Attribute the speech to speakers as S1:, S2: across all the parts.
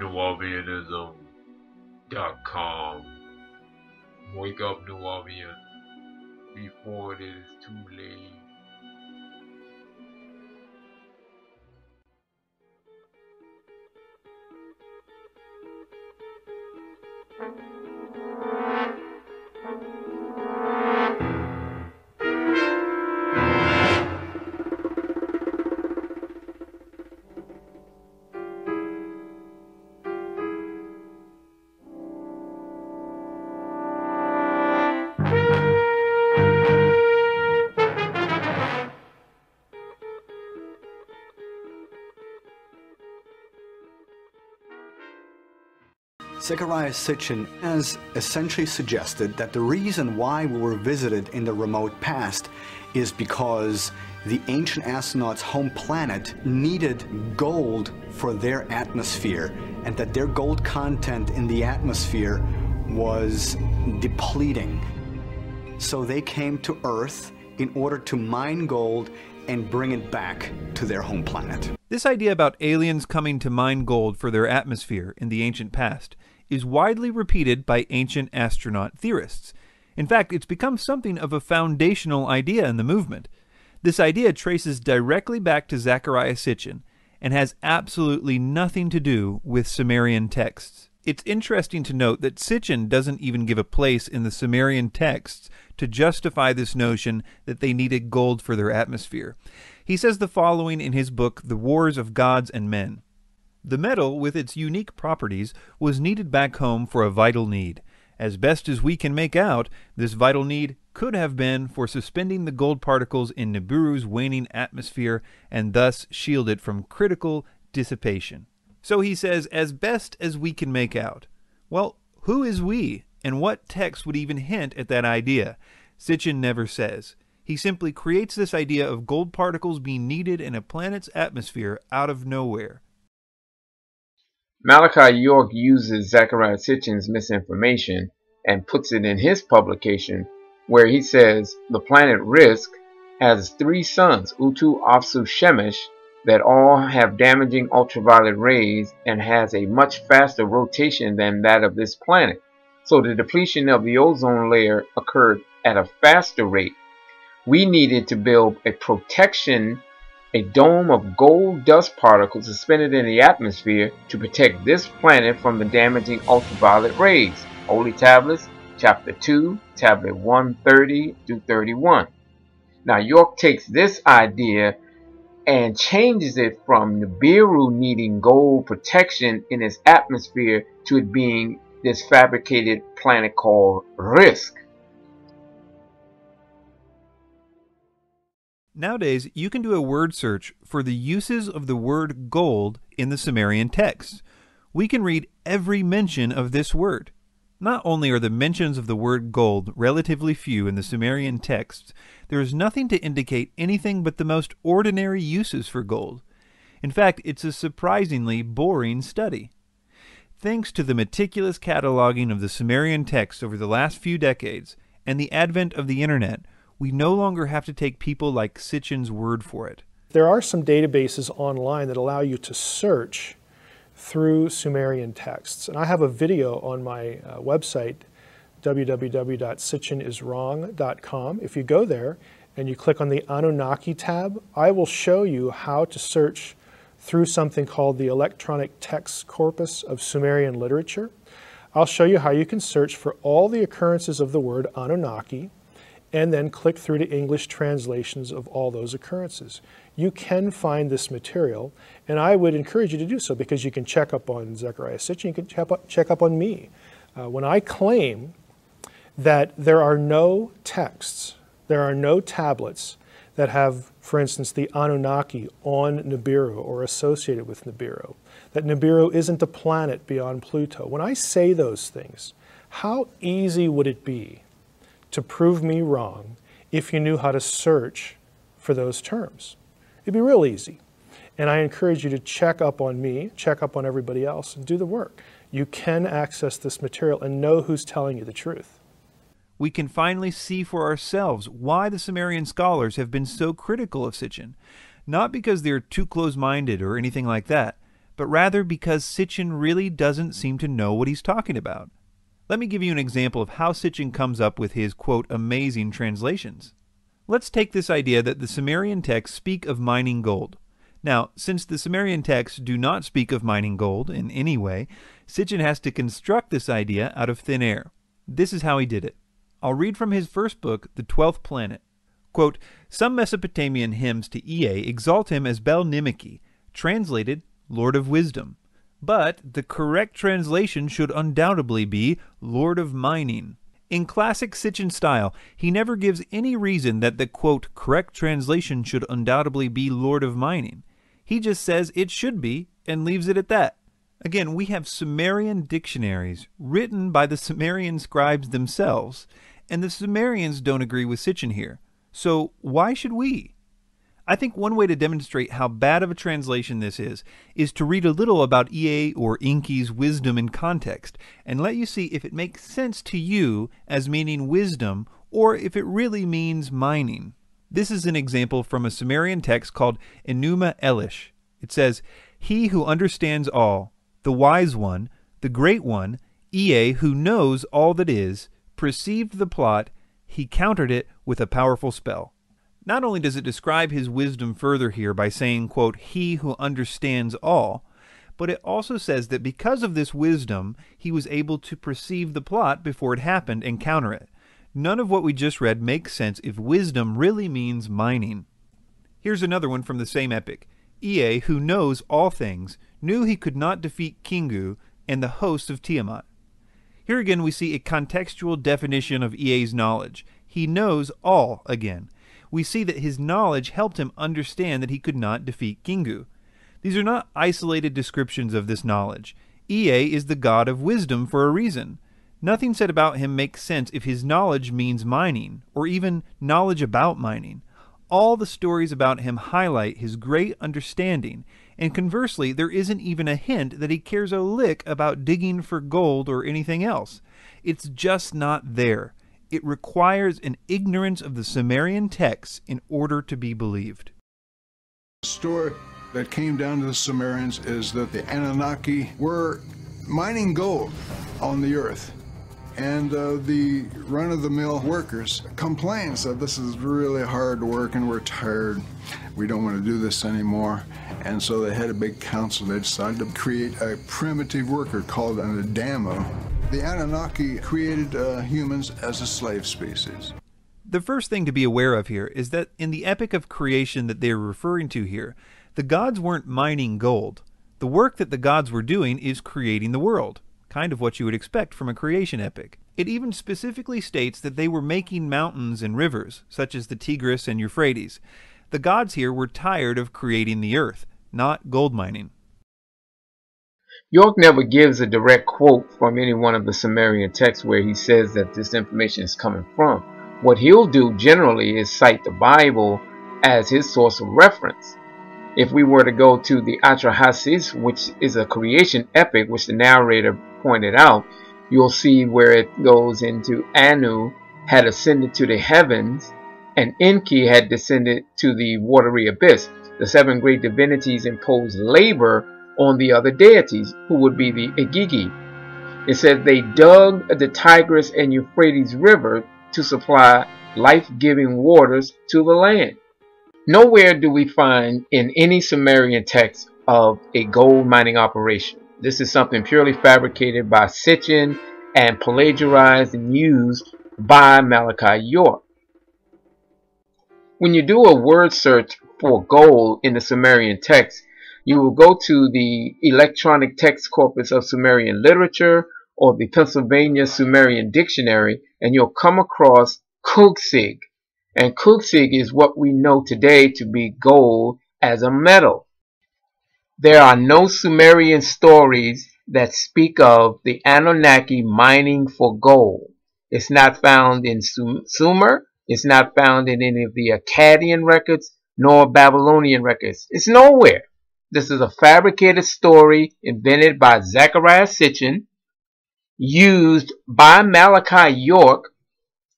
S1: Nuwaupianism.com. Wake up, Nuwaupian, before it is too late.
S2: Zecharia Sitchin has essentially suggested that the reason why we were visited in the remote past is because the ancient astronauts' home planet needed gold for their atmosphere, and that their gold content in the atmosphere was depleting. So they came to Earth in order to mine gold and bring it back to their home planet.
S3: This idea about aliens coming to mine gold for their atmosphere in the ancient past is widely repeated by ancient astronaut theorists. In fact, it's become something of a foundational idea in the movement. This idea traces directly back to Zecharia Sitchin and has absolutely nothing to do with Sumerian texts. It's interesting to note that Sitchin doesn't even give a place in the Sumerian texts to justify this notion that they needed gold for their atmosphere. He says the following in his book, The Wars of Gods and Men. The metal, with its unique properties, was needed back home for a vital need. As best as we can make out, this vital need could have been for suspending the gold particles in Nibiru's waning atmosphere and thus shield it from critical dissipation. So he says, as best as we can make out. Well, who is we, and what text would even hint at that idea? Sitchin never says. He simply creates this idea of gold particles being needed in a planet's atmosphere out of nowhere.
S1: Malachi York uses Zecharia Sitchin's misinformation and puts it in his publication, where he says the planet Risk has 3 suns, Utu, Apsu, Shemesh, that all have damaging ultraviolet rays and has a much faster rotation than that of this planet. So the depletion of the ozone layer occurred at a faster rate. We needed to build a protection, a dome of gold dust particles suspended in the atmosphere to protect this planet from the damaging ultraviolet rays. Holy Tablets, Chapter 2, Tablet 130 through 31. Now York takes this idea and changes it from Nibiru needing gold protection in its atmosphere to it being this fabricated planet called Risk.
S3: Nowadays, you can do a word search for the uses of the word gold in the Sumerian texts. We can read every mention of this word. Not only are the mentions of the word gold relatively few in the Sumerian texts, there is nothing to indicate anything but the most ordinary uses for gold. In fact, it's a surprisingly boring study. Thanks to the meticulous cataloging of the Sumerian texts over the last few decades and the advent of the internet, we no longer have to take people like Sitchin's word for it.
S4: There are some databases online that allow you to search through Sumerian texts. And I have a video on my website, www.sitchiniswrong.com. If you go there and you click on the Anunnaki tab, I will show you how to search through something called the Electronic Text Corpus of Sumerian Literature. I'll show you how you can search for all the occurrences of the word Anunnaki and then click through to English translations of all those occurrences. You can find this material, and I would encourage you to do so because you can check up on Zecharia Sitchin, you can check up on me. When I claim that there are no texts, there are no tablets that have, for instance, the Anunnaki on Nibiru or associated with Nibiru, that Nibiru isn't a planet beyond Pluto. When I say those things, how easy would it be to prove me wrong if you knew how to search for those terms? It'd be real easy. And I encourage you to check up on me, check up on everybody else, and do the work. You can access this material and know who's telling you the truth.
S3: We can finally see for ourselves why the Sumerian scholars have been so critical of Sitchin. Not because they're too close-minded or anything like that, but rather because Sitchin really doesn't seem to know what he's talking about. Let me give you an example of how Sitchin comes up with his, quote, amazing translations. Let's take this idea that the Sumerian texts speak of mining gold. Now, since the Sumerian texts do not speak of mining gold in any way, Sitchin has to construct this idea out of thin air. This is how he did it. I'll read from his first book, The 12th Planet. Quote, some Mesopotamian hymns to Ea exalt him as Bel-Nimeki, translated Lord of Wisdom. But the correct translation should undoubtedly be Lord of Mining. In classic Sitchin style, he never gives any reason that the, quote, correct translation should undoubtedly be Lord of Mining. He just says it should be and leaves it at that. Again, we have Sumerian dictionaries written by the Sumerian scribes themselves, and the Sumerians don't agree with Sitchin here. So why should we? I think one way to demonstrate how bad of a translation this is to read a little about Ea or Enki's wisdom in context, and let you see if it makes sense to you as meaning wisdom, or if it really means mining. This is an example from a Sumerian text called Enuma Elish. It says, he who understands all, the wise one, the great one, Ea who knows all that is, perceived the plot, he countered it with a powerful spell. Not only does it describe his wisdom further here by saying, quote, he who understands all, but it also says that because of this wisdom, he was able to perceive the plot before it happened and counter it. None of what we just read makes sense if wisdom really means mining. Here's another one from the same epic. Ea, who knows all things, knew he could not defeat Kingu and the host of Tiamat. Here again we see a contextual definition of Ea's knowledge. He knows all again. We see that his knowledge helped him understand that he could not defeat Kingu. These are not isolated descriptions of this knowledge. Ea is the god of wisdom for a reason. Nothing said about him makes sense if his knowledge means mining, or even knowledge about mining. All the stories about him highlight his great understanding, and conversely, there isn't even a hint that he cares a lick about digging for gold or anything else. It's just not there. It requires an ignorance of the Sumerian texts in order to be believed.
S5: The story that came down to the Sumerians is that the Anunnaki were mining gold on the earth. And the run-of-the-mill workers complained, said this is really hard work and we're tired. We don't want to do this anymore. And so they had a big council. They decided to create a primitive worker called an Adamo. The Anunnaki created humans as a slave species.
S3: The first thing to be aware of here is that in the epic of creation that they are referring to here, the gods weren't mining gold. The work that the gods were doing is creating the world. Kind of what you would expect from a creation epic. It even specifically states that they were making mountains and rivers, such as the Tigris and Euphrates. The gods here were tired of creating the earth, not gold mining.
S1: York never gives a direct quote from any one of the Sumerian texts where he says that this information is coming from. What he'll do generally is cite the Bible as his source of reference. If we were to go to the Atrahasis, which is a creation epic, which the narrator pointed out, you'll see where it goes into Anu had ascended to the heavens and Enki had descended to the watery abyss. The seven great divinities imposed labor on the other deities, who would be the Igigi. It says they dug the Tigris and Euphrates River to supply life-giving waters to the land. Nowhere do we find in any Sumerian text of a gold mining operation. This is something purely fabricated by Sitchin and plagiarized and used by Malachi York. When you do a word search for gold in the Sumerian text, you will go to the electronic text corpus of Sumerian literature or the Pennsylvania Sumerian Dictionary, and you'll come across Kugsig. And Kugsig is what we know today to be gold as a metal. There are no Sumerian stories that speak of the Anunnaki mining for gold. It's not found in Sumer. It's not found in any of the Akkadian records nor Babylonian records. It's nowhere. This is a fabricated story invented by Zecharia Sitchin, used by Malachi York,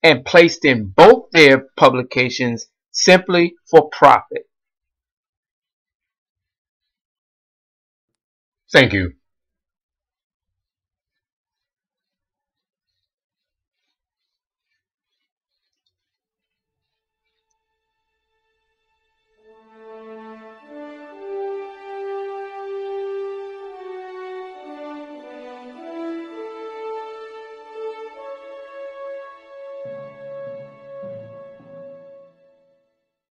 S1: and placed in both their publications simply for profit. Thank you.